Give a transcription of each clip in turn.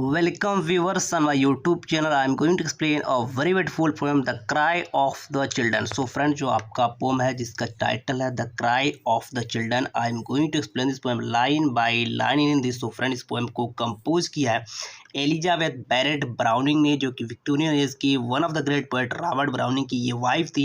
Welcome viewers on my YouTube channel. I am going to explain a very beautiful poem, The Cry of the Children. So friends, जो आपका pome है जिसका title है The Cry of the Children, I am going to explain this poem line by line in this. So friends, इस poem को compose किया है Elizabeth Barrett browning ने, जो कि विक्टोरियन एज की one of the great poet Robert browning की ये वाइफ थी।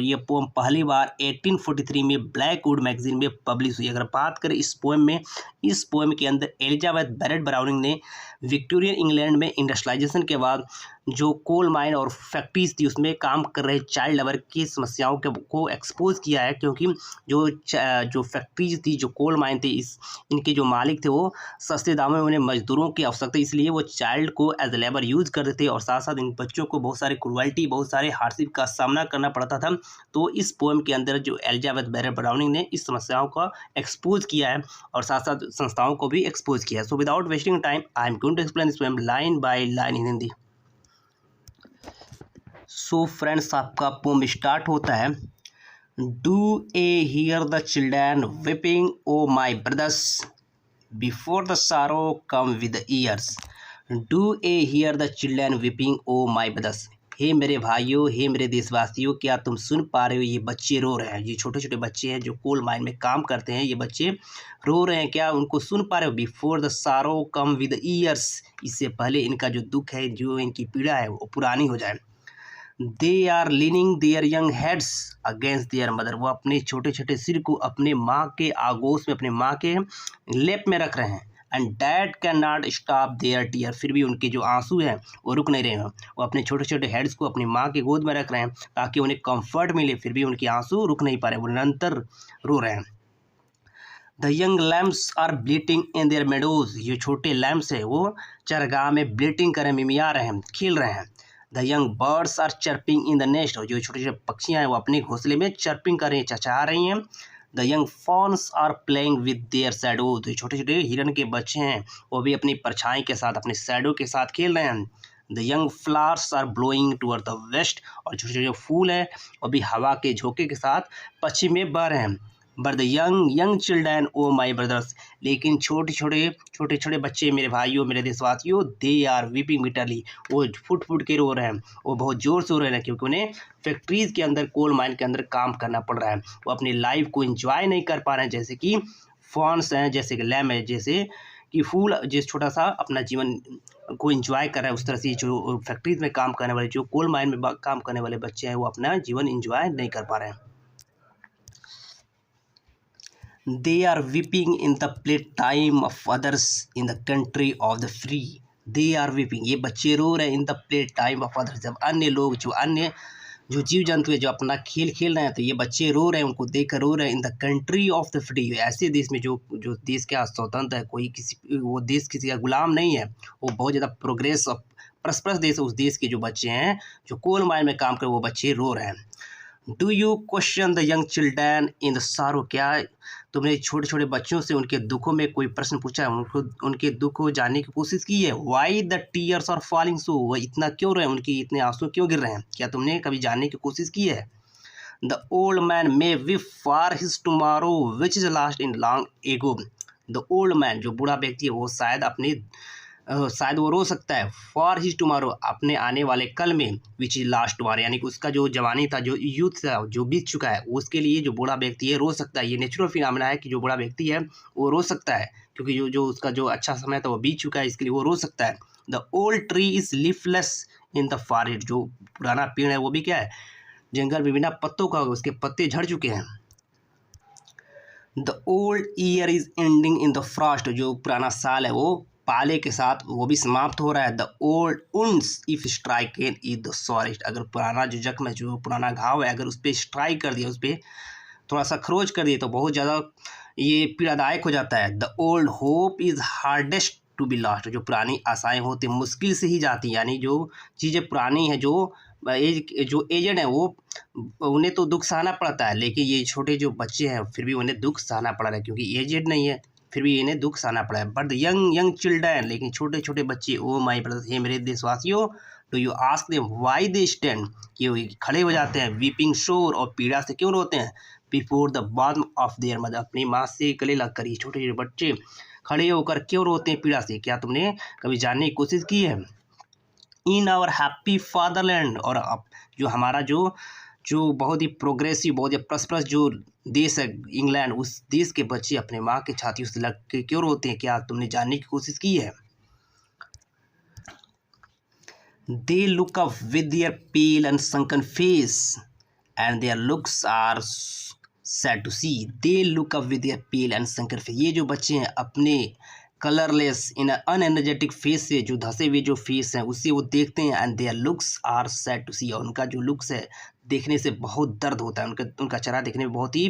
ये पोएम पहली बार 1843 में ब्लैकवुड मैगजीन में पब्लिश हुई। अगर बात करें इस पोएम के अंदर एलिजाबेथ बैरेट ब्राउनिंग ने विक्टोरियन इंग्लैंड में इंडस्ट्रियलाइजेशन के बाद जो कोल माइन और फैक्ट्रीज थी उसमें काम कर रहे चाइल्ड लेबर की समस्याओं को एक्सपोज किया है, क्योंकि जो फैक्ट्रीज थी, जो कोल माइन थे, इनके जो मालिक थे वो सस्ते दामों में उन्हें मजदूरों की आवश्यकता, इसलिए वो चाइल्ड को एज लेबर यूज़ करते थे और साथ साथ इन बच्चों को बहुत सारी क्रुएल्टी, बहुत सारे हार्डशिप का सामना करना पड़ता था। तो इस पोएम के अंदर जो एलिजाबेथ बैरेट ब्राउनिंग ने इस समस्याओं का एक्सपोज किया है और साथ साथ संस्थाओं को भी एक्सपोज किया है। So without wasting time I am going to explain this poem line by line in Hindi. So friends, आपका पोम स्टार्ट होता है। Do ye hear the children weeping O my brothers before the sorrow come with the years. Do ye hear the children weeping O my brothers. हे मेरे भाइयों, हे मेरे देशवासियों, क्या तुम सुन पा रहे हो? ये बच्चे रो रहे हैं। ये छोटे छोटे बच्चे हैं जो कोल माइन में काम करते हैं, ये बच्चे रो रहे हैं। क्या उनको सुन पा रहे हो? Before the sorrow come with years. इससे पहले इनका जो दुख है, जो इनकी पीड़ा है, वो पुरानी हो जाए। They are leaning their young heads against their mother. वो अपने छोटे छोटे सिर को अपने माँ के आगोश में, अपने माँ के लेप में रख रहे हैं। And they can not stop their tear. फिर भी उनके जो आंसू हैं वो रुक नहीं रहे हैं। वो अपने छोटे छोटे हेड्स को अपनी माँ की गोद में रख रहे हैं ताकि उन्हें कंफर्ट मिले, फिर भी उनके आंसू रुक नहीं पा रहे, वो निरंतर रो रहे हैं। The young lambs are bleating in their meadows. ये छोटे लैम्प्स है वो चरगाह में ब्लीटिंग कर मिमिया रहे हैं, खेल रहे हैं। The young birds are chirping in the nest. जो छोटे छोटे पक्षियाँ हैं वो अपने घोंसले में चर्पिंग कर रही हैं, चहचहा रही हैं। The young fawns are playing with their shadow. जो छोटे छोटे हिरन के बच्चे हैं वो भी अपनी परछाई के साथ, अपने शैडो के साथ खेल रहे हैं। The young flowers are blowing toward the west. और छोटे छोटे फूल हैं वो भी हवा के झोंके के साथ पश्चिम में बह रहे हैं। But the young children O my brothers. लेकिन छोटे छोटे बच्चे, मेरे भाइयों, मेरे देशवासियों, दे आर वीपिंग बिटरली। वो फुट फुट के रो रहे हैं, वो बहुत ज़ोर से रो रहे हैं, क्योंकि उन्हें फैक्ट्रीज़ के अंदर, कोल माइन के अंदर काम करना पड़ रहा है। वो अपनी लाइफ को इंजॉय नहीं कर पा रहे हैं, जैसे कि फॉन्स हैं, जैसे कि लैम है, जैसे कि फूल जिस छोटा सा अपना जीवन को इंजॉय कर रहा है, उस तरह से जो फैक्ट्रीज में काम करने वाले, जो कोल माइन में काम करने वाले बच्चे हैं, वो अपना जीवन इंजॉय नहीं कर पा रहे हैं। They are weeping in the playtime of others in the country of the free. They are weeping. ये बच्चे रो रहे हैं in the playtime of others। जब अन्य लोग, जो जीव जंतु है, जो अपना खेल खेल रहे हैं, तो ये बच्चे रो रहे हैं, उनको देख कर रो रहे हैं। In the country of the free. ऐसे देश में जो देश का स्वतंत्र है, वो देश किसी का गुलाम नहीं है, वो बहुत ज़्यादा प्रोग्रेस और प्रस्पर्स देश है। उस देश के जो बच्चे हैं जो कोल माइन में काम कर, वो बच्चे रो रहे हैं। Do you question the young children in the सारो। क्या तुमने छोटे छोटे बच्चों से उनके दुखों में कोई प्रश्न पूछा है? उनके दुख को जानने की कोशिश की है? Why the tears are falling so. वह इतना क्यों रहे हैं, उनके इतने आंसू क्यों गिर रहे हैं? क्या तुमने कभी जानने की कोशिश की है? The old man may weep for his tomorrow which is last in long ago. The old man, जो बूढ़ा व्यक्ति है, वो शायद वो रो सकता है फॉर हिज टुमारो, अपने आने वाले कल में, विच इज लास्ट टुमारो, यानी कि उसका जो जवानी था, जो यूथ था, जो बीत चुका है, उसके लिए जो बूढ़ा व्यक्ति है रो सकता है। ये नेचुरल फिनोमेना है कि जो बूढ़ा व्यक्ति है वो रो सकता है, क्योंकि जो उसका जो अच्छा समय था वो बीत चुका है, इसके लिए वो रो सकता है। The old tree is leafless in the forest. जो पुराना पेड़ है वो भी क्या है, जंगल में बिना पत्तों का, उसके पत्ते झड़ चुके हैं। The old year is ending in the Frost. जो पुराना साल है वो पाले के साथ वो भी समाप्त हो रहा है। The old wound if stricken is the sorest. अगर पुराना जो जख्म है, जो पुराना घाव है, अगर उस पर स्ट्राइक कर दिया, उस पर थोड़ा सा खरोच कर दिया, तो बहुत ज़्यादा ये पीड़ादायक हो जाता है। The old hope is hardest to be lost. जो पुरानी आशाएं होती मुश्किल से ही जाती हैं, यानी जो चीज़ें पुरानी हैं, जो एजेड हैं, वो उन्हें तो दुख सहना पड़ता है, लेकिन ये छोटे जो बच्चे हैं फिर भी उन्हें दुख सहना पड़ रहा है, क्योंकि एजेड नहीं है, फिर भी इन्हें दुख सहना पड़ा है। बट यंग चिल्ड्रन, लेकिन छोटे छोटे बच्चे, ओ माई ब्रदर्स, हे मेरे देशवासियों, do you ask them why they stand. कि खड़े हो जाते हैं, वीपिंग शोर, और पीड़ा से क्यों रोते हैं, before the bottom of their mother, अपनी माँ से गले लग कर। ये छोटे छोटे बच्चे खड़े होकर क्यों रोते हैं पीड़ा से, क्या तुमने कभी जानने की कोशिश की है। इन आवर हैप्पी फादरलैंड, और अब जो हमारा जो जो बहुत ही प्रोग्रेसिव, बहुत ही प्रस्परस जो देश है इंग्लैंड, उस देश के बच्चे अपने माँ की छाती से लग के क्यों रोते हैं, क्या तुमने जानने की कोशिश की है। They look up with their pale and sunken face, and their looks are sad to see. They look up with their pale and sunken face. ये जो बच्चे हैं अपने कलरलेस इन अनएनर्जेटिक फेस से, जो धसे हुए जो फेस हैं उससे वो देखते हैं, and their looks are sad to see, और उनका जो लुक्स है देखने से बहुत दर्द होता है, उनका चेहरा देखने में बहुत ही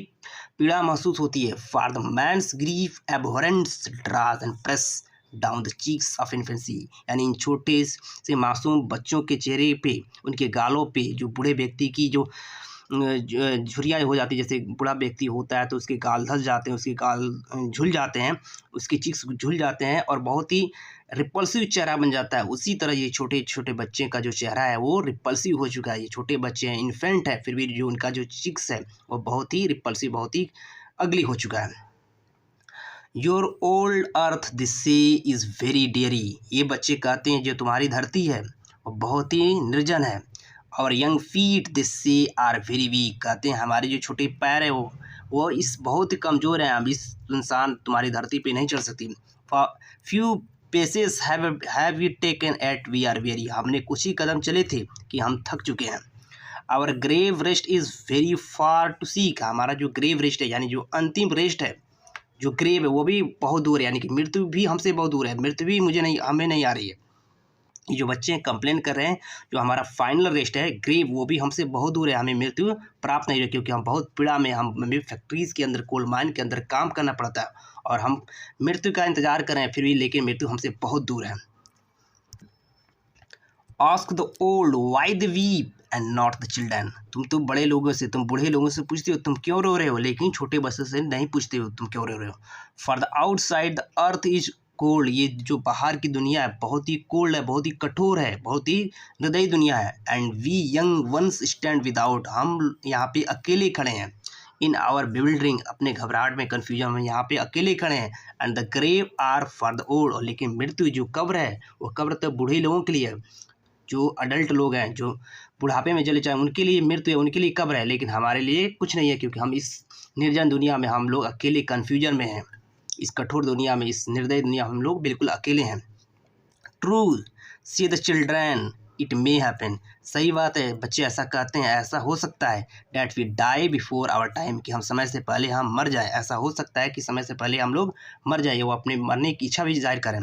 पीड़ा महसूस होती है। For the man's grief abhorrence draws and press down the cheeks of infancy, यानी इन छोटे से मासूम बच्चों के चेहरे पे, उनके गालों पे जो बूढ़े व्यक्ति की जो झुर्रियाँ हो जाती है, जैसे बूढ़ा व्यक्ति होता है तो उसके गाल धंस जाते हैं, उसके गाल झुल जाते हैं, उसके चीक्स झुल जाते हैं और बहुत ही रिपल्सिव चेहरा बन जाता है। उसी तरह ये छोटे छोटे बच्चे का जो चेहरा है वो रिपल्सिव हो चुका है। ये छोटे बच्चे हैं, इन्फेंट है, फिर भी जो उनका जो चीक्स है वो बहुत ही रिपल्सिव, बहुत ही अगली हो चुका है। Your old earth this sea is very dreary, ये बच्चे कहते हैं जो तुम्हारी धरती है वो बहुत ही निर्जन है। और young feet this sea are very weak, कहते हैं हमारे जो छोटे पैर है वो इस बहुत ही कमज़ोर हैं, अब इस इंसान तुम्हारी धरती पे नहीं चल सकती। Few paces have we taken at we are very, हमने कुछ ही कदम चले थे कि हम थक चुके हैं। Our grave rest is very far to seek, हमारा जो ग्रेव रेस्ट है यानी जो अंतिम रेस्ट है, जो ग्रेव है वो भी बहुत दूर है, यानी कि मृत्यु भी हमसे बहुत दूर है, मृत्यु भी हमें नहीं आ रही है। ये जो बच्चे कंप्लेन कर रहे हैं जो हमारा फाइनल रेस्ट है ग्रेव वो भी हमसे बहुत दूर है, हमें मृत्यु प्राप्त नहीं है, क्योंकि हम बहुत पीड़ा में, हमें फैक्ट्रीज़ के अंदर, कोल माइन के अंदर काम करना पड़ता है और हम मृत्यु का इंतजार कर रहे हैं, फिर भी लेकिन मृत्यु हमसे बहुत दूर है। Ask the old why the weep and not the children, तुम तो बड़े लोगों से, तुम बूढ़े लोगों से पूछते हो तुम क्यों रो रहे हो, लेकिन छोटे बच्चों से नहीं पूछते हो तुम क्यों रो रहे हो। For the outside the earth is cold, ये जो बाहर की दुनिया है बहुत ही कोल्ड है, बहुत ही कठोर है, बहुत ही हृदय दुनिया है। And we young ones stand without, हम यहाँ पे अकेले खड़े हैं। इन आवर बिल्डरिंग, अपने घबराहट में, कन्फ्यूजन में यहाँ पे अकेले खड़े हैं। And the grave are for the old, और लेकिन मृत्यु जो कब्र है वो कब्र तो बूढ़े लोगों के लिए है, जो अडल्ट लोग हैं जो बुढ़ापे में चले जाए उनके लिए मृत्यु है, उनके लिए कब्र है, लेकिन हमारे लिए कुछ नहीं है, क्योंकि हम इस निर्जन दुनिया में हम लोग अकेले कन्फ्यूजन में हैं, इस कठोर दुनिया में, इस निर्दय दुनिया हम लोग बिल्कुल अकेले हैं। True C the children it may happen, सही बात है, बच्चे ऐसा कहते हैं, ऐसा हो सकता है। That we die before our time, कि हम समय से पहले हम मर जाए, ऐसा हो सकता है कि समय से पहले हम लोग मर जाए, वो अपने मरने की इच्छा भी जाहिर करें।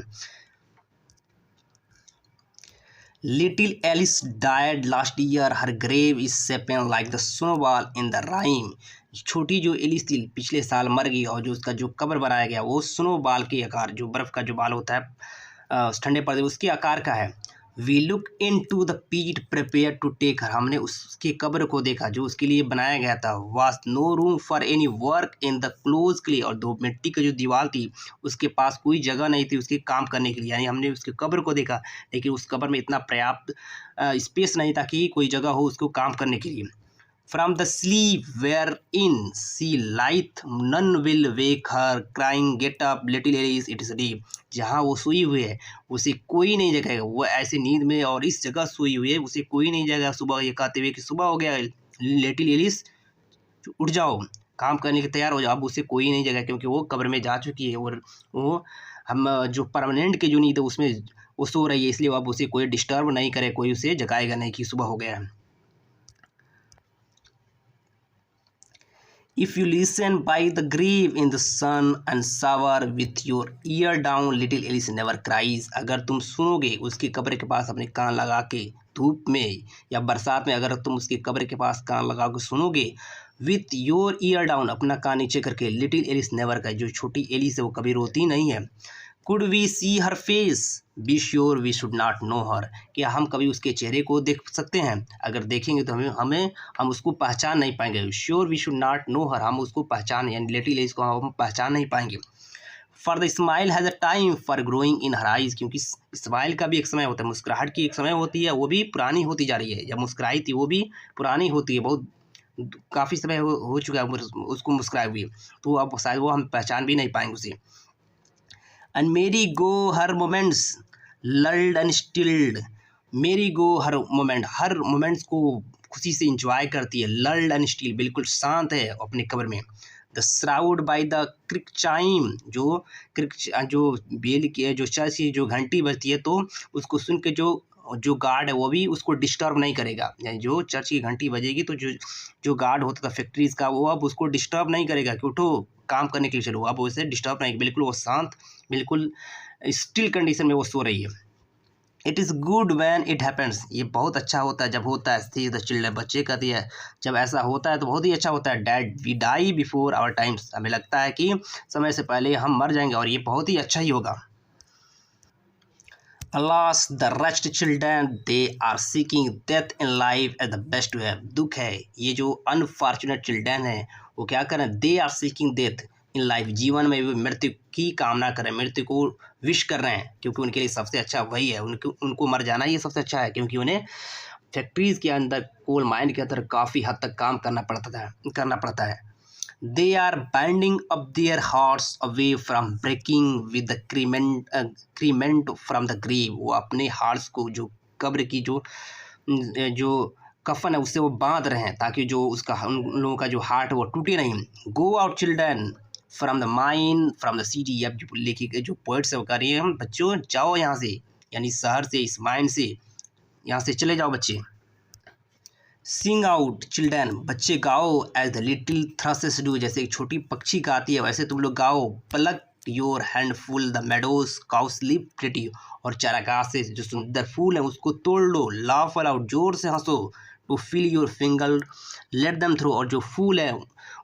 Little Alice died last year. Her grave is shaped like the snowball in the rhyme. छोटी जो एलिस थी पिछले साल मर गई, और जो उसका जो कब्र बनाया गया वो स्नो बॉल के आकार, जो बर्फ़ का जो बाल होता है ठंडे पर्दे उसके आकार का है। We look into the pit prepare to take her, हमने उसके कब्र को देखा जो उसके लिए बनाया गया था। Was no room for any work in the close clay, और दो मिट्टी की जो दीवार थी उसके पास कोई जगह नहीं थी उसके काम करने के लिए, यानी हमने उसके कब्र को देखा लेकिन उस कब्र में इतना पर्याप्त स्पेस नहीं था कि कोई जगह हो उसको काम करने के लिए। From the sleep wherein she lieth, none will wake her, crying, "Get up, little Alice, it is deep." जहाँ वो सोई हुई है उसे कोई नहीं जगाएगा, वो ऐसी नींद में और इस जगह सोई हुई है उसे कोई नहीं जगाएगा सुबह ये कहते हुए कि सुबह हो गया, लिटिल एलिस उठ जाओ, काम करने के तैयार हो जाओ। अब उसे कोई नहीं जगाएगा क्योंकि वो कब्र में जा चुकी है, और वो हम जो परमानेंट की जो नींद है उसमें वो सो रही है, इसलिए अब उसे कोई डिस्टर्ब नहीं करे, कोई उसे जगाएगा नहीं कि सुबह हो गया है। If you listen by the grave in the sun and shower with your ear down, little Alice never cries. अगर तुम सुनोगे उसकी कब्र के पास अपने कान लगा के धूप में या बरसात में, अगर तुम उसकी कब्र के पास कान लगा के सुनोगे विथ योर ईयर डाउन, अपना कान नीचे करके, लिटिल एलिस नेवर क्राइज, जो छोटी एलिस है वो कभी रोती नहीं है। Could we see her face, be sure we should not know her, क्या हम कभी उसके चेहरे को देख सकते हैं, अगर देखेंगे तो हम उसको पहचान नहीं पाएंगे। Sure we should not know her, हम उसको पहचान, यानी लिटिल एलिस को हम पहचान नहीं पाएंगे। For the smile has a time for growing in her eyes, क्योंकि स्माइल का भी एक समय होता है, मुस्कुराहट की एक समय होती है, वो भी पुरानी होती जा रही है। जब मुस्कुराई थी वो भी पुरानी होती है, बहुत काफ़ी समय हो चुका है उसको मुस्कुराए हुए, तो अब शायद वो हम पहचान भी नहीं पाएंगे उसे। एंड मेरी गो हर मोमेंट्स लल्ड एंड स्टिल्ड। मेरी गो हर मोमेंट्स को खुशी से इंजॉय करती है। लल्ड एंड स्टिल, बिल्कुल शांत है अपने कब्र में। The shroud by the kirk chime, जो बेल की जो चर्च की जो घंटी बजती है तो उसको सुन के जो गार्ड है वो भी उसको डिस्टर्ब नहीं करेगा। यानी जो चर्च की घंटी बजेगी तो जो गार्ड होता था फैक्ट्रीज का वो अब उसको डिस्टर्ब नहीं करेगा कि उठो काम करने के लिए चलो, अब उसे डिस्टर्ब नहीं, बिल्कुल वो शांत, बिल्कुल स्टिल कंडीशन में वो सो रही है। It is good when it happens, ये बहुत अच्छा होता है जब होता है। सी द चिल्ड्रन, बच्चे कहती है जब ऐसा होता है तो बहुत ही अच्छा होता है। That we die before our times, हमें लगता है कि समय से पहले हम मर जाएंगे और ये बहुत ही अच्छा ही होगा। Alas, the wretched children, they are seeking death in life as the best way. दुख है, ये जो अनफॉर्चुनेट चिल्ड्रन है वो क्या करें, they are seeking death in life, जीवन में भी मृत्यु की कामना करें, मृत्यु को विश कर रहे हैं, क्योंकि उनके लिए सबसे अच्छा वही है। उनको मर जाना ही सबसे अच्छा है, क्योंकि उन्हें फैक्ट्रीज़ के अंदर, कोल माइन के अंदर काफ़ी हद तक काम करना पड़ता है। They are binding up their hearts away from breaking with the crement from the grave. वो अपने हार्ट्स को जो कब्र की जो कफन है उससे वो बांध रहे हैं, ताकि जो उसका उन लोगों का जो हार्ट है वो टूटे नहीं। Go out children from the mine from the city, अब जो लिखी जो पोइट्स है वो कह रही है, हम बच्चों जाओ यहाँ से, यानी शहर से, इस माइन से, यहाँ से चले जाओ बच्चे। सिंग आउट चिल्ड्रन, बच्चे गाओ, एज द लिटिल थ्रसेस डू, जैसे एक छोटी पक्षी गाती है वैसे तुम लोग गाओ। Pluck your handful the meadows cowslip pretty, और चारागाह से जो सुंदर फूल है उसको तोड़ लो। लाफ अलाउड, जोर से हंसो। To feel your finger let them throw, और जो फूल है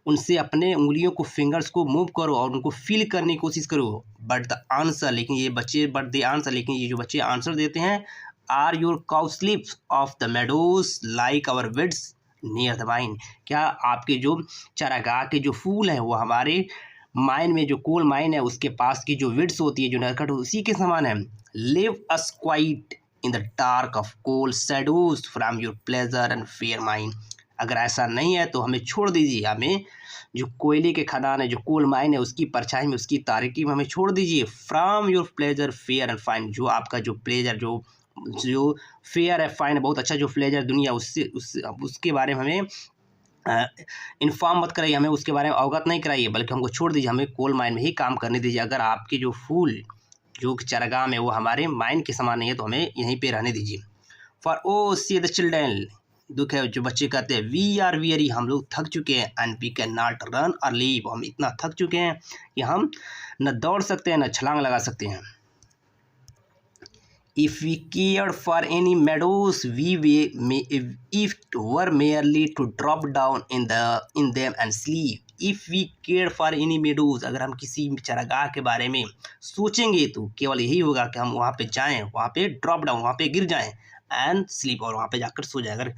उनसे अपने उंगलियों को, फिंगर्स को मूव करो और उनको फील करने की कोशिश करो। बट द आंसर, लेकिन ये जो बच्चे आंसर देते हैं, are your cowslips of the meadows like our weeds near the mine, क्या आपके जो चारागाह के जो फूल हैं वो हमारे माइन में, जो कोल माइन है उसके पास की जो विड्स होती है, जो नरकट उसी के समान है। Live us quite in the dark of coal shadows from your pleasure and fair mine, अगर ऐसा नहीं है तो हमें छोड़ दीजिए, हमें जो कोयले के खदान है, जो कोल माइन है उसकी परछाई में, उसकी तारीकी में हमें छोड़ दीजिए। From your pleasure fair and fine, जो आपका जो प्लेजर जो फेयर है, फाइन है, बहुत अच्छा जो प्लेजर दुनिया, उसके बारे में हमें इन्फॉर्म मत कराइए, हमें उसके बारे में अवगत नहीं कराइए, बल्कि हमको छोड़ दीजिए, हमें कोल माइन में ही काम करने दीजिए। अगर आपके जो फूल जो चारागाह में वो हमारे माइन के समान नहीं है तो हमें यहीं पे रहने दीजिए। For oh see the children, दुख है जो बच्चे कहते हैं, वी आर वियरी, हम लोग थक चुके हैं, and we can not run or leave, हम इतना थक चुके हैं कि हम न दौड़ सकते हैं न छलांग लगा सकते हैं। If we cared for any meadows, if it were merely to drop down in them and sleep. If we cared for any meadows, अगर हम किसी चारागाह के बारे में सोचेंगे तो केवल यही होगा कि हम वहाँ पे जाएं, वहाँ पे ड्रॉप डाउन, वहाँ पे गिर जाएं, एंड स्लीप, और वहाँ पे जाकर सो जाएं। अगर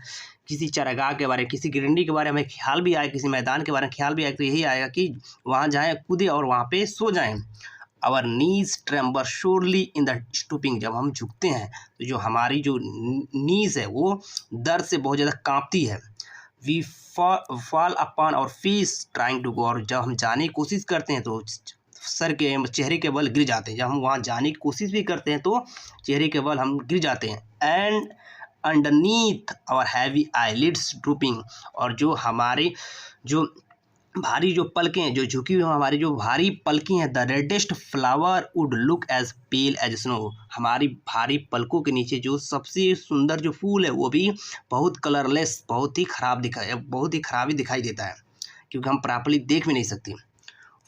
किसी चारागाह के बारे में, किसी गिरंडी के बारे में ख्याल भी आए, किसी मैदान के बारे में ख्याल भी आए, तो यही आएगा कि वहाँ जाएँ, कूदे और वहाँ पे सो जाएँ। Our knees tremble surely in the stooping, जब हम झुकते हैं तो जो हमारी जो नीज है वो दर्द से बहुत ज़्यादा कांपती है। We fall upon our face trying to go, और जब हम जाने की कोशिश करते हैं तो सर के चेहरे के बल गिर जाते हैं, जब हम वहाँ जाने की कोशिश भी करते हैं तो चेहरे के बल हम गिर जाते हैं। And underneath our heavy eyelids drooping, और जो हमारे जो भारी जो पलकें हैं, जो झुकी हुई हमारी जो भारी पलकें हैं, the reddest flower would look as pale as snow, हमारी भारी पलकों के नीचे जो सबसे सुंदर जो फूल है वो भी बहुत कलरलेस, बहुत ही खराब ही दिखाई देता है, क्योंकि हम प्रॉपर्ली देख भी नहीं सकते।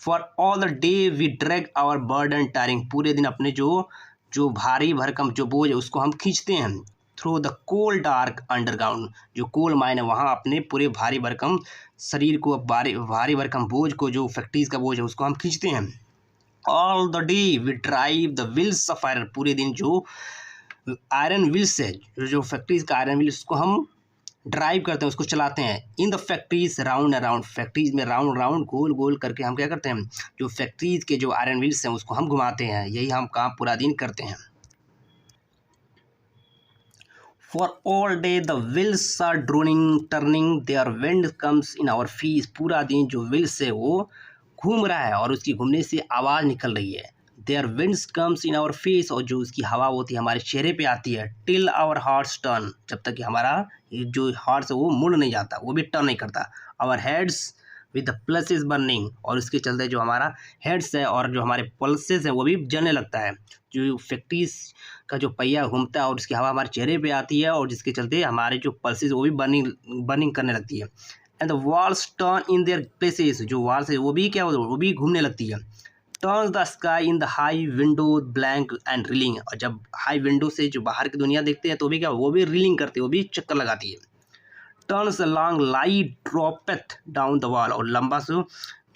For all the day we drag our burden tiring, पूरे दिन अपने जो भारी भरकम जो बोझ है उसको हम खींचते हैं। Through the coal dark underground, जो कोल माइन है वहाँ अपने पूरे भारी भरकम शरीर को, भारी भरकम बोझ को, जो फैक्ट्रीज का बोझ है उसको हम खींचते हैं। All the day we drive the wheels of iron, पूरे दिन जो आयरन व्हील्स है, जो फैक्ट्रीज का आयरन व्हील्स, उसको हम ड्राइव करते हैं, उसको चलाते हैं। In the factories round around, factories में राउंड गोल गोल करके हम क्या करते हैं, जो फैक्ट्रीज के जो आयरन व्हील्स हैं उसको हम घुमाते हैं, यही हम काम पूरा दिन करते हैं। For all day the wheels are turning, their wind comes in our face, पूरा दिन जो wheels है वो घूम रहा है और उसकी घूमने से आवाज़ निकल रही है। Their winds comes in our face, और जो उसकी हवा होती है हमारे चेहरे पे आती है, टिल आवर हार्ट्स टर्न, जब तक कि हमारा ये जो हार्ट है वो मुड़ नहीं जाता, वो भी टर्न नहीं करता। Our heads with the pulses burning, और इसके चलते जो हमारा हेड्स है और जो हमारे पल्सेस है वो भी जलने लगता है। जो फैक्ट्रीज का जो पहिया घूमता है और उसकी हवा हमारे चेहरे पे आती है, और जिसके चलते हमारे जो पल्सेस वो भी बर्निंग करने लगती है। And the walls turn in their places, जो वॉल्स है वो भी क्या होता है, वो भी घूमने लगती है। Turn the sky in the high window blank and reeling, और जब हाई विंडो से जो बाहर की दुनिया देखते हैं तो भी क्या, वो भी रीलिंग करती है, वो भी चक्कर लगाती है। Turns long light droppeth down the wall, और लंबा से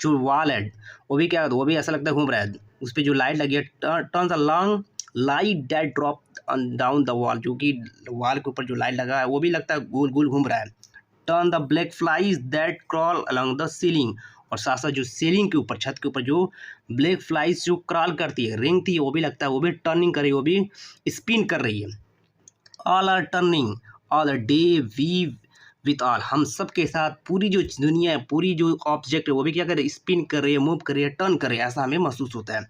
जो वॉल है वो भी क्या, वो भी ऐसा लगता है घूम रहा है, उस पर जो लाइट लगी है। Turns a long light that drop down the wall, जो कि वॉल के ऊपर जो लाइट लगा है वो भी लगता है गोल गोल घूम रहा है। Turn the black flies that crawl along the ceiling, और साथ साथ जो सीलिंग के ऊपर, छत के ऊपर जो ब्लैक फ्लाइज जो क्रॉल करती है, रेंगती है, वो भी लगता है वो भी टर्निंग कर रही है, वो भी स्पिन कर रही है। All are turning all a day we with all, हम सब के साथ पूरी जो दुनिया है, पूरी जो ऑब्जेक्ट है वो भी क्या कर रही है, स्पिन कर रही है, मूव कर रही है, टर्न कर रही है, ऐसा हमें महसूस होता है।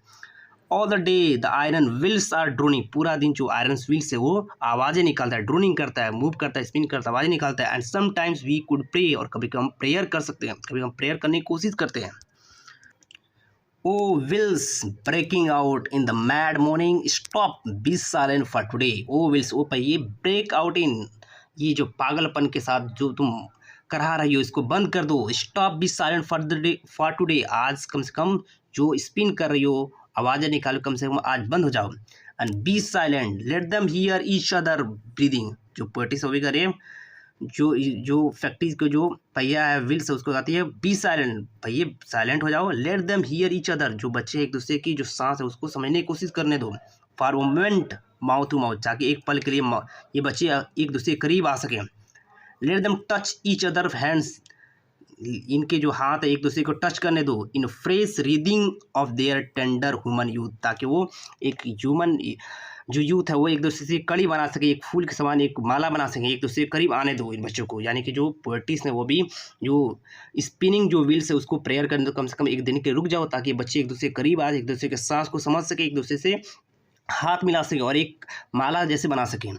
All the day the iron wheels are droning, पूरा दिन जो आयरन व्हील्स है वो आवाज़ें निकालता है, ड्रोनिंग करता है, मूव करता है, स्पिन करता है, आवाज़ें निकालता है। And sometimes we could pray, और कभी कभी हम प्रेयर कर सकते हैं, कभी हम प्रेयर करने की कोशिश करते हैं। O wheels breaking out in the mad moaning stop be silent for today, O wheels, ओ पहिए ब्रेक आउट इन, ये जो पागलपन के साथ जो तुम करा रही हो इसको बंद कर दो। Stop be silent for the day for today, आज कम से कम जो स्पिन कर रही हो, आवाज़ें निकालो, कम से कम आज बंद हो जाओ। And be silent let them hear each other breathing, जो पोएटिस होगी करे, जो जो फैक्ट्रीज को जो पहिया है, व्हील्स है, उसको कहती है बी साइलेंट, भैया साइलेंट हो जाओ। Late them hear each other, जो बच्चे एक दूसरे की जो सांस है उसको समझने की कोशिश करने दो। For moment mouth to mouth, ताकि एक पल के लिए ये बच्चे एक दूसरे के करीब आ सकें। Let them touch each other hands, इनके जो हाथ है एक दूसरे को टच करने दो। In fresh reading of their tender human youth, ताकि वो एक ह्यूमन जो यूथ है वो एक दूसरे से कड़ी बना सके, एक फूल के समान एक माला बना सके, एक दूसरे के करीब आने दो इन बच्चों को। यानी कि जो पोएटिस ने वो भी जो स्पिनिंग जो व्हील्स है उसको प्रेयर करने दो, कम से कम एक दिन के रुक जाओ, ताकि बच्चे एक दूसरे के करीब आए, एक दूसरे के सांस को समझ सके, एक दूसरे से हाथ मिला सके और एक माला जैसे बना सकें।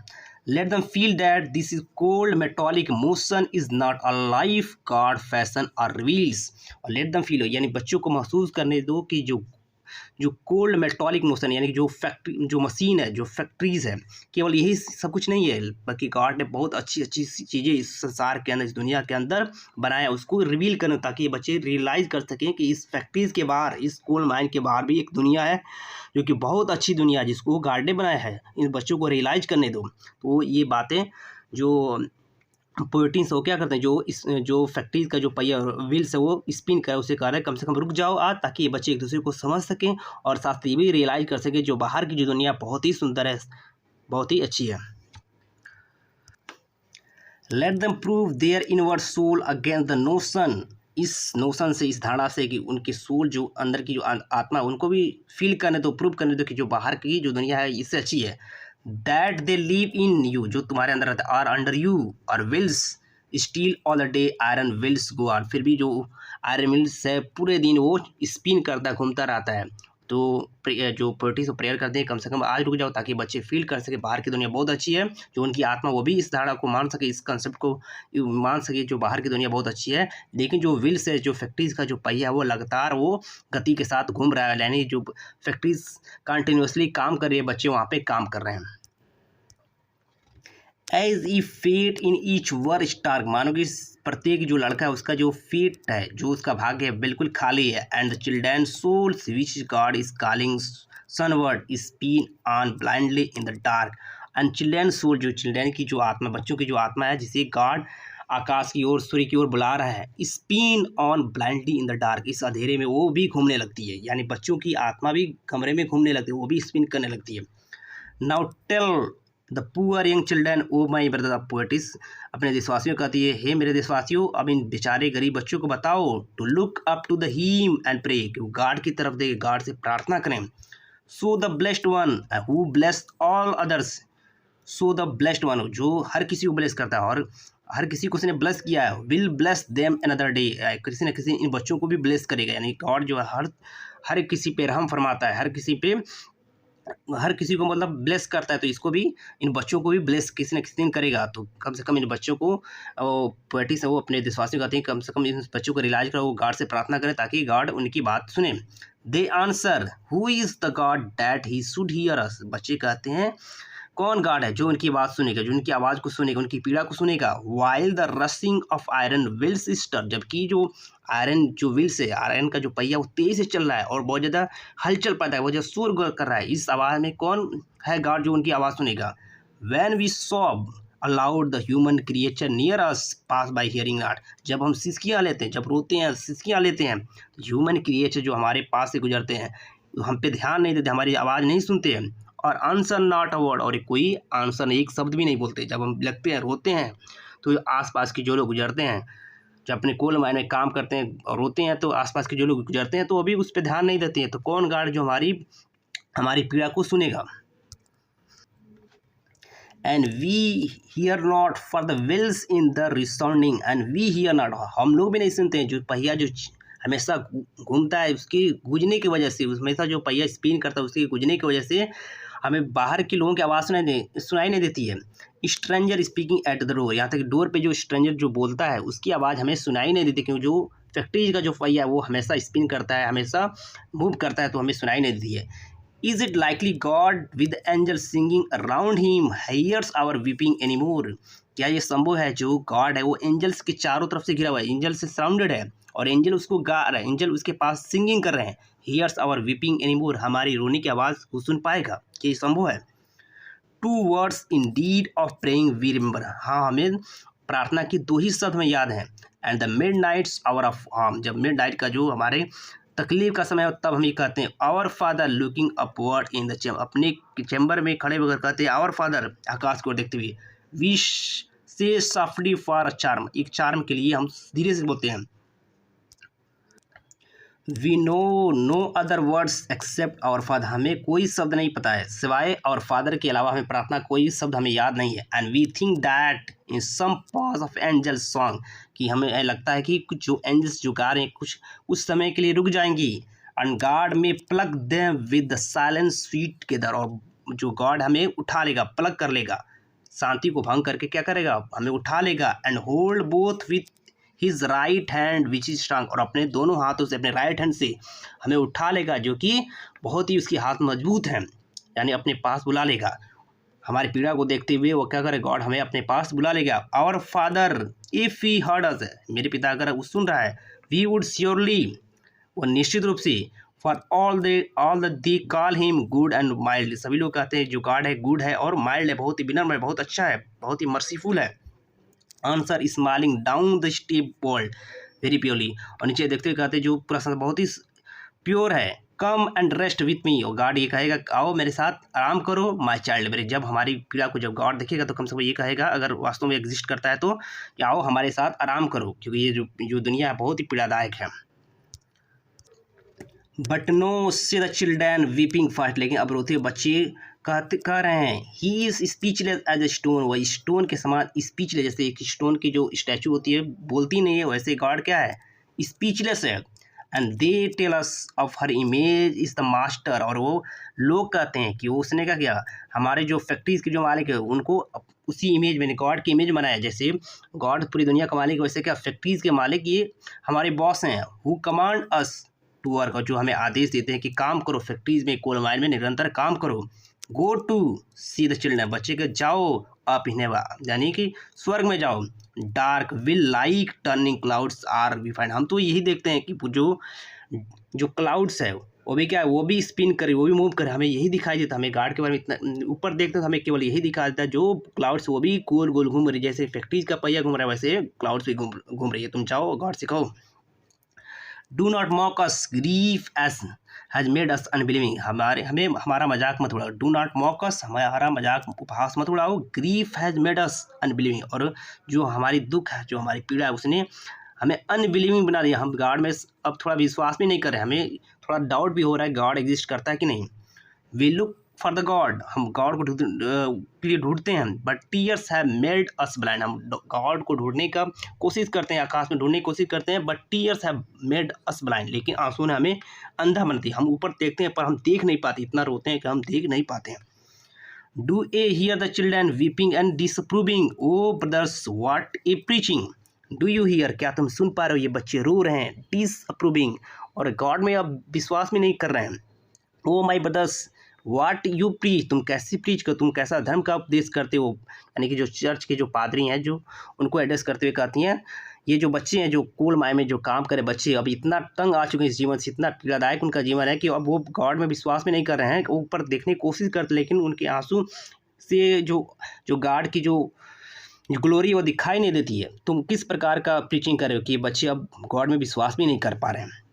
Let them feel that this is cold metallic motion is not a life God fashion or reveals, और let them feel, यानी बच्चों को महसूस करने दो कि जो कोल्ड मेटॉलिक मोशन, यानी कि जो फैक्ट्री जो मशीन है, जो फैक्ट्रीज है, केवल यही सब कुछ नहीं है, बल्कि गॉड ने बहुत अच्छी अच्छी चीज़ें इस संसार के अंदर, इस दुनिया के अंदर बनाया, उसको रिवील करना, ताकि ये बच्चे रियलाइज़ कर सकें कि इस फैक्ट्रीज के बाहर, इस कोल माइन के बाहर भी एक दुनिया है जो कि बहुत अच्छी दुनिया है, जिसको गॉड ने बनाया है। इन बच्चों को रियलाइज़ करने दो। तो ये बातें जो पोएटिस वो क्या करते हैं, जो फैक्ट्रीज का जो पहिया व्हील्स है वो स्पिन कर, उसे कह रहे हैं कम से कम रुक जाओ आज, ताकि ये बच्चे एक दूसरे को समझ सकें और साथ ये भी रियलाइज़ कर सकें जो बाहर की जो दुनिया बहुत ही सुंदर है, बहुत ही अच्छी है। Let them prove their inward soul against the notion, इस नोशन से, इस धारणा से कि उनकी सोल जो अंदर की जो आत्मा है उनको भी फील करने दो, प्रूव करने दो कि जो बाहर की जो दुनिया है इससे अच्छी है। That they live in you, जो तुम्हारे अंदर रहता है, आर अंडर यू, और wheels still all the day iron wheels go on, फिर भी जो आयरन विल्स है पूरे दिन वो स्पिन करता घूमता रहता है। तो जो पोएटिस प्रेयर करते हैं कम से कम आज रुक जाओ, ताकि बच्चे फील कर सके बाहर की दुनिया बहुत अच्छी है, जो उनकी आत्मा वो भी इस धारणा को मान सके, इस कंसेप्ट को मान सके जो बाहर की दुनिया बहुत अच्छी है। लेकिन जो व्हील्स है, जो फैक्ट्रीज का जो पहिया है वो लगातार वो गति के साथ घूम रहा है, यानी जो फैक्ट्रीज कंटिन्यूसली काम कर रही है, बच्चे वहाँ पे काम कर रहे हैं। As if fate in each were stark, मानो कि प्रत्येक जो लड़का है उसका जो फेट है, जो उसका भाग्य है बिल्कुल खाली है। And the children's souls which God is calling sunward spin on blindly in the dark, and children soul, जो चिल्ड्रन की जो आत्मा, बच्चों की जो आत्मा है, जिसे गॉड आकाश की ओर, सूर्य की ओर बुला रहा है, spin on blindly in the dark, इस अंधेरे में वो भी घूमने लगती है, यानी बच्चों की आत्मा भी कमरे में घूमने लगती है, वो भी स्पिन करने लगती है। Now tell the poor young children O my brother, the poetess अपने देशवासियों कहती है, हे मेरे देशवासियों, अब इन बेचारे गरीब बच्चों को बताओ, to look up to the him and pray, कि वो गॉड की तरफ देखे, गॉड से प्रार्थना करें। So the blessed one who blessed all others, so the blessed one, जो हर किसी को ब्लेस करता है और हर किसी को उसने ब्लेस किया है, will bless them another day, किसी न किसी इन बच्चों को भी ब्लेस करेगा, यानी गॉड जो है हर किसी पे रहम फरमाता है, हर किसी को मतलब ब्लेस करता है, तो इसको भी, इन बच्चों को भी ब्लेस किसी न किसी दिन करेगा। तो कम से कम इन बच्चों को पोएटिक्स है वो अपने देशवासियों को कहते हैं कम से कम इन बच्चों को रियलाइज करो, वो गॉड से प्रार्थना करें ताकि गॉड उनकी बात सुने। They answer who is the God that he should hear us. बच्चे कहते हैं कौन गॉड है जो उनकी बात सुनेगा, जो उनकी आवाज़ को सुनेगा, उनकी पीड़ा को सुनेगा। While the rushing of iron wheels stir, जबकि जो आयरन जो व्हील्स है, आयरन का जो पहिया वो तेज़ से चल रहा है और बहुत ज़्यादा हलचल पैदा है, वो जो शोर कर रहा है, इस आवाज़ में कौन है गॉड जो उनकी आवाज़ सुनेगा। When we sob aloud the human creature near us pass by hearing not, जब हम सिसकियाँ लेते हैं, जब रोते हैं सिसकियाँ लेते हैं, ह्यूमन क्रिएचर जो हमारे पास से गुजरते हैं, हम पे ध्यान नहीं देते, हमारी आवाज़ नहीं सुनते हैं, और आंसर नॉट अ वर्ड, और कोई आंसर नहीं, एक शब्द भी नहीं बोलते। जब हम लगते हैं रोते हैं तो आसपास के जो लोग गुजरते हैं, जब अपने कोल माइन में काम करते हैं और रोते हैं, तो आसपास के जो लोग गुजरते हैं तो अभी उस पर ध्यान नहीं देते हैं। तो कौन गॉड जो हमारी पीड़ा को सुनेगा। And we hear not for the wheels in the resounding, and we hear not, हम लोग भी नहीं सुनते हैं। जो पहिया जो हमेशा घूमता है उसके गूंजने की वजह से, हमेशा जो पहिया स्पिन करता है उसके गूंजने की वजह से हमें बाहर के लोगों की आवाज़ सुनाई नहीं देती है। Stranger speaking at the door, यहाँ तक डोर पे जो स्ट्रेंजर जो बोलता है उसकी आवाज़ हमें सुनाई नहीं देती, क्योंकि जो फैक्ट्रीज का जो पहिया है वो हमेशा स्पिन करता है, हमेशा मूव करता है, तो हमें सुनाई नहीं देती है। Is it likely God with angel singing around him hears our weeping anymore, क्या ये संभव है जो गॉड है वो एंजल्स के चारों तरफ से घिरा हुआ है, एंजल से सराउंडेड है, और एंजल उसको गा रहा है, एंजल उसके पास सिंगिंग कर रहे हैं, हियर्स आवर वीपिंग एनीमोर, हमारी रोने की आवाज़ वो सुन पाएगा, क्या ये संभव है। Two words indeed of praying we remember, हाँ हमें प्रार्थना की दो ही शब्द हमें याद हैं। And the midnight's hour of harm, जब मिड नाइट का जो हमारे तकलीफ का समय हो तब हम ये कहते हैं our father looking upward in the chamber, अपने चैम्बर में खड़े होकर कहते हैं आवर फादर, आकाश को देखते हुए। We say softly for a charm, एक चार्म के लिए हम धीरे से बोलते हैं। We know no other words except our father, हमें कोई शब्द नहीं पता है सिवाय और फादर के अलावा, हमें प्रार्थना कोई शब्द हमें याद नहीं है। And we think that in some pause of angel song, कि हमें लगता है कि कुछ जो एंजल्स जो गा रहे हैं कुछ समय के लिए रुक जाएंगी। एंड गॉड में plug them with the silence sweet together, और जो गॉड हमें उठा लेगा, प्लग कर लेगा, शांति को भंग करके क्या करेगा, हमें उठा लेगा। And hold both with his right hand which is strong, और अपने दोनों हाथों से, अपने राइट हैंड से हमें उठा लेगा, जो कि बहुत ही उसके हाथ मजबूत हैं, यानी अपने पास बुला लेगा। हमारी पीड़ा को देखते हुए वो क्या करे, गॉड हमें अपने पास बुला लेगा। Our father if he heard us, मेरे पिता अगर वो सुन रहा है, वी वुड श्योरली, वो निश्चित रूप से, for all the call him good and mild, सभी लोग कहते हैं जो गॉड है गुड है और माइल्ड है, बहुत ही विनम्र है, बहुत अच्छा है, बहुत ही मर्सीफुल है। Answer smiling down the steep world very purely, और नीचे देखते हुए कहते जो प्रश्न बहुत ही प्योर है। Come and rest with me, और गॉड ये कहेगा आओ मेरे साथ आराम करो माय चाइल्ड, मेरे जब हमारी पीड़ा को जब गॉड देखेगा तो कम से कम ये कहेगा, अगर वास्तव में एग्जिस्ट करता है तो कि आओ हमारे साथ आराम करो, क्योंकि ये जो दुनिया है बहुत ही पीड़ादायक है। But no say the children weeping fast, लेकिन अब रोते बच्चे कह रहे हैं he is speechless as a stone, वह स्टोन के समान स्पीचलेस, जैसे एक स्टोन की जो स्टैचू होती है बोलती नहीं है, वैसे गॉड क्या है, स्पीचलेस है। And they tell us of her image is the master, और वो लोग कहते हैं कि वो उसने क्या किया, हमारे जो फैक्ट्रीज के जो मालिक है उनको उसी इमेज में गॉड की इमेज बनाया, जैसे गॉड पूरी दुनिया का मालिक, वैसे क्या फैक्ट्रीज के मालिक ये हमारे बॉस हैं। Who command us to work, जो हमें आदेश देते हैं कि काम करो, फैक्ट्रीज में कोल माइन में निरंतर काम करो। Go to see the children, बच्चे के जाओ अप इन्हेवा, यानी कि स्वर्ग में जाओ। Dark will like turning clouds are we find, हम तो यही देखते हैं कि जो क्लाउड्स है वो भी क्या है, वो भी स्पिन करे, वो भी मूव करे, हमें यही दिखाई देता है। हमें गार्ड के बारे में इतना ऊपर देखते हैं तो हमें केवल यही दिखाई देता है, जो क्लाउड्स वो भी गोल गोल घूम रही, जैसे फैक्ट्रीज का पहिया घूम रहा है वैसे क्लाउड्स भी घूम रही है। तुम जाओ गॉड से कहो do not mock us grief S has made us unbelieving, हमारा मजाक मत उड़ाओ। डू नॉट मॉक अस, हमारा मजाक उपहास मत उड़ाओ। Grief has made us unbelieving, और जो हमारी दुख है, जो हमारी पीड़ा है, उसने हमें अनबिलीविंग बना दिया। हम गॉड में अब थोड़ा विश्वास भी नहीं कर रहे, हमें थोड़ा डाउट भी हो रहा है गॉड एग्जिस्ट करता है कि नहीं। We look for the God, हम गॉड को के लिए ढूंढते हैं, but tears have made us blind, हम गॉड को ढूंढने का कोशिश करते हैं, आकाश में ढूंढने की कोशिश करते हैं, but tears have made us blind, लेकिन आंसू ने हमें अंधा बना दिया, हम ऊपर देखते हैं पर हम देख नहीं पाते, इतना रोते हैं कि हम देख नहीं पाते हैं। Do ye hear the children weeping and disapproving, oh brothers what a preaching, do you hear, क्या तुम सुन पा रहे हो, ये बच्चे रो रहे हैं, डिसअप्रूविंग, और गॉड में अब विश्वास में नहीं कर रहे हैं। ओ my brothers what you preach, तुम कैसी प्रीच कर, तुम कैसा धर्म का उपदेश करते हो, यानी कि जो चर्च के जो पादरी हैं जो उनको एड्रेस करते हुए कहती हैं, ये जो बच्चे हैं जो कोल माय में जो काम करे बच्चे, अब इतना तंग आ चुके हैं इस जीवन से, इतना पीड़ादायक उनका जीवन है कि अब वो गॉड में विश्वास में नहीं कर रहे हैं, ऊपर देखने की कोशिश करते, लेकिन उनके आंसू से जो जो गॉड की जो ग्लोरी वो दिखाई नहीं देती है। तुम किस प्रकार का प्रीचिंग कर रहे हो कि बच्चे अब गॉड में विश्वास भी नहीं कर पा रहे हैं।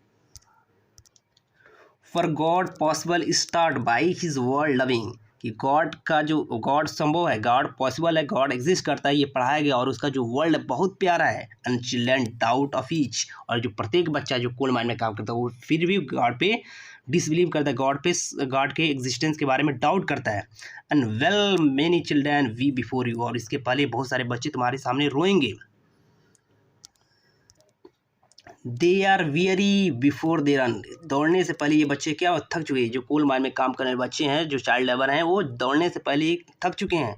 For God possible start by his world loving, कि गॉड का जो गॉड संभव है, गॉड पॉसिबल है, गॉड एग्जिस्ट करता है, ये पढ़ाया गया, और उसका जो वर्ल्ड बहुत प्यारा है। And children doubt of each, और जो प्रत्येक बच्चा जो कोल माइन में काम करता है वो फिर भी गॉड पे डिसबिलीव करता है, गॉड के एग्जिस्टेंस के बारे में डाउट करता है। And well many children we before you, और इसके पहले बहुत सारे बच्चे तुम्हारे सामने रोएंगे। They are weary before they run, दौड़ने से पहले ये बच्चे क्या थक चुके हैं, जो कोल माइन में काम करने वाले बच्चे हैं, जो चाइल्ड लेबर हैं, वो दौड़ने से पहले ही थक चुके हैं।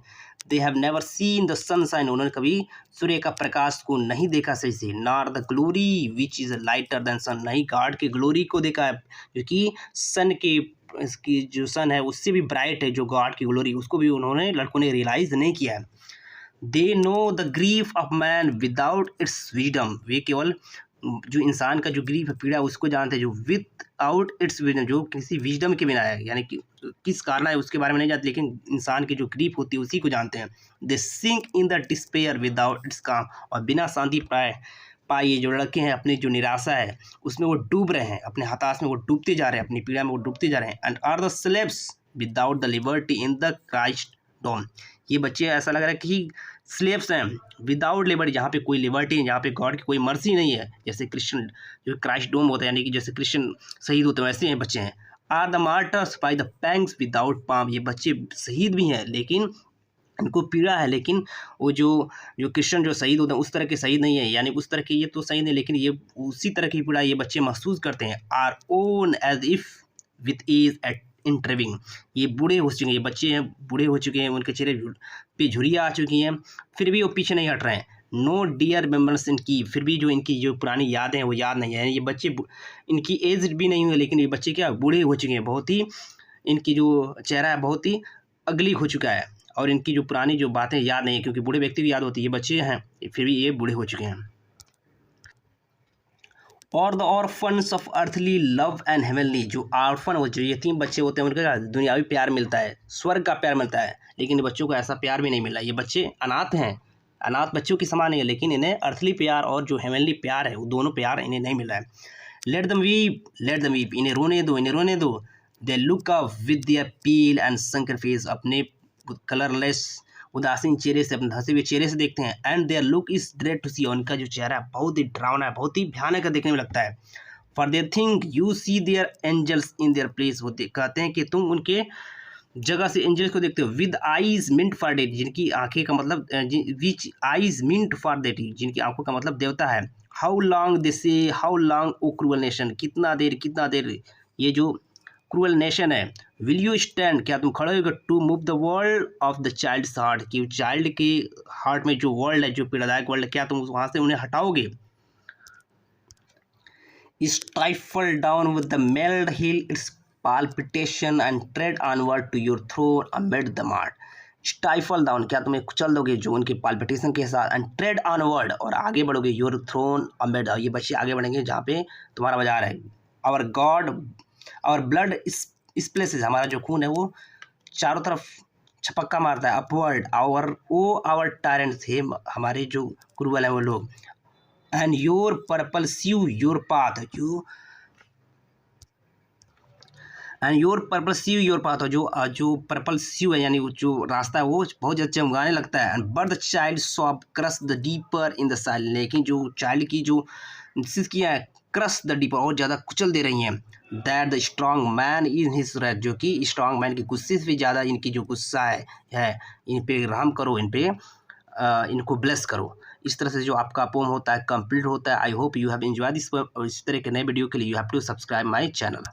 They have never seen the sunshine, उन्होंने कभी सूर्य का प्रकाश को नहीं देखा सही से। Nor the glory which is lighter than sun, नहीं गॉड के ग्लोरी को देखा है, क्योंकि सन के इसकी जो सन है उससे भी ब्राइट है जो गॉड की ग्लोरी, उसको भी उन्होंने लड़कों ने रियलाइज़ नहीं किया है। They know the grief of man without its wisdom, वे केवल जो इंसान का जो ग्रीफ है, पीड़ा, उसको जानते हैं, जो विदाउट इट्स विजडम, जो किसी विजडम के बिना है, यानी कि किस कारण है उसके बारे में नहीं जानते, लेकिन इंसान की जो ग्रीफ होती है उसी को जानते हैं। They sink in the despair without its calm, और बिना शांति पाए ये जो लड़के हैं अपनी जो निराशा है उसमें वो डूब रहे हैं, अपने हताश में वो डूबते जा रहे हैं, अपनी पीड़ा में वो डूबते जा रहे हैं। And are the slaves without the liberty in the Christdom, ये बच्चे ऐसा लग रहा है कि स्लेव्स हैं विदाउट लिबर्टी, जहाँ पे कोई लिबर्टी नहीं, जहाँ पे गॉड की कोई मर्जी नहीं है, जैसे क्रिश्चियन जो क्राइस्ट डोम होता है, यानी कि जैसे क्रिश्चियन शहीद होते हैं वैसे हैं बच्चे हैं। Are the martyrs by the pangs without palm, ये बच्चे शहीद भी हैं लेकिन इनको पीड़ा है, लेकिन वो जो क्रिश्चियन जो शहीद होते हैं उस तरह के शहीद नहीं है, यानी उस तरह के ये तो शहीद नहीं, लेकिन ये उसी तरह की पीड़ा ये बच्चे महसूस करते हैं। Are own as if with age at intervening, ये बूढ़े हो चुके हैं, ये बच्चे हैं बूढ़े हो चुके हैं, उनके चेहरे पे झुर्रियाँ आ चुकी हैं, फिर भी वो पीछे नहीं हट रहे हैं। नो डियर रिमेम्बरेंस इनकी, फिर भी जो इनकी जो पुरानी यादें हैं वो याद नहीं है। ये बच्चे इनकी एज भी नहीं हुई, लेकिन ये बच्चे क्या बूढ़े हो चुके हैं, बहुत ही इनकी जो चेहरा है बहुत ही अगली हो चुका है, और इनकी जो पुरानी जो बातें याद नहीं है, क्योंकि बूढ़े व्यक्ति की याद होती है, ये बच्चे हैं फिर भी ये बूढ़े हो चुके हैं। और the orphans of earthly love and heavenly, जो ऑर्फन हो, जो यतीम बच्चे होते हैं, उनका दुनियावी प्यार मिलता है, स्वर्ग का प्यार मिलता है, लेकिन बच्चों को ऐसा प्यार भी नहीं मिला। ये बच्चे अनाथ हैं, अनाथ बच्चों की समान नहीं है, लेकिन इन्हें अर्थली प्यार और जो हेवनली प्यार है वो दोनों प्यार इन्हें नहीं मिला है। लेट दम वीप, इन्हें रोने दो, इन्हें रोने दो। They look up with their peel and संकर फेस, अपने कलरलेस उदासीन चेहरे से, अपने हंसे हुए चेहरे से देखते हैं। And their look is dread to see, उनका जो चेहरा है बहुत ही डरावना है, बहुत ही भयानक देखने में लगता है। For there think you see their angels in their place, वो कहते हैं कि तुम उनके जगह से एंजल्स को देखते हो। With eyes meant for date, जिनकी आंखें का मतलब which eyes meant for date, जिनकी आंखों का मतलब देवता है। How long they say how long oh cruel nation, कितना देर ये जो क्रूअल नेशन है। विल यू स्टैंड, क्या तुम खड़े होगे to move the world of the child's heart, कि चाइल्ड के हार्ट में जो वर्ल्ड है, जो पीड़ादायक वर्ल्ड है, क्या तुम वहाँ से उन्हें हटाओगे। Stifle down with the mailed heel its palpitation and tread onward to your throne amid the mart, stifle down, क्या तुम्हें कुचल दोगे जो उनके पाल्पिटेशन के साथ। एंड ट्रेड ऑनवर्ड, और आगे बढ़ोगे योर थ्रोन अमेड, ये बच्चे आगे बढ़ेंगे जहाँ पे तुम्हारा बाजार है। आवर गॉड आवर ब्लड इस प्लेसेस, हमारा जो खून है वो चारों तरफ छपक्का मारता है। अपवर्ड आवर टायरेंट्स, हे हमारे जो क्रूअल हैं वो लोग। And your purple shows your path, and your purple shows your path, जो पर्पल स्यू है यानी जो रास्ता है वो बहुत ज़्यादा चमकाने लगता है। And but the child sob curse the deeper in the silence, लेकिन जो चाइल्ड की जो किया है क्रश द डीपर, और ज़्यादा कुचल दे रही हैं। That the strong man in his wrath, जो कि स्ट्रॉन्ग मैन की गुस्से से भी ज़्यादा इनकी जो गुस्सा है इन पे रहम करो, इन पे इनको ब्लेस करो। इस तरह से जो आपका पोम होता है कंप्लीट होता है। I hope you have enjoy this. इस तरह के नए वीडियो के लिए you have to subscribe my channel.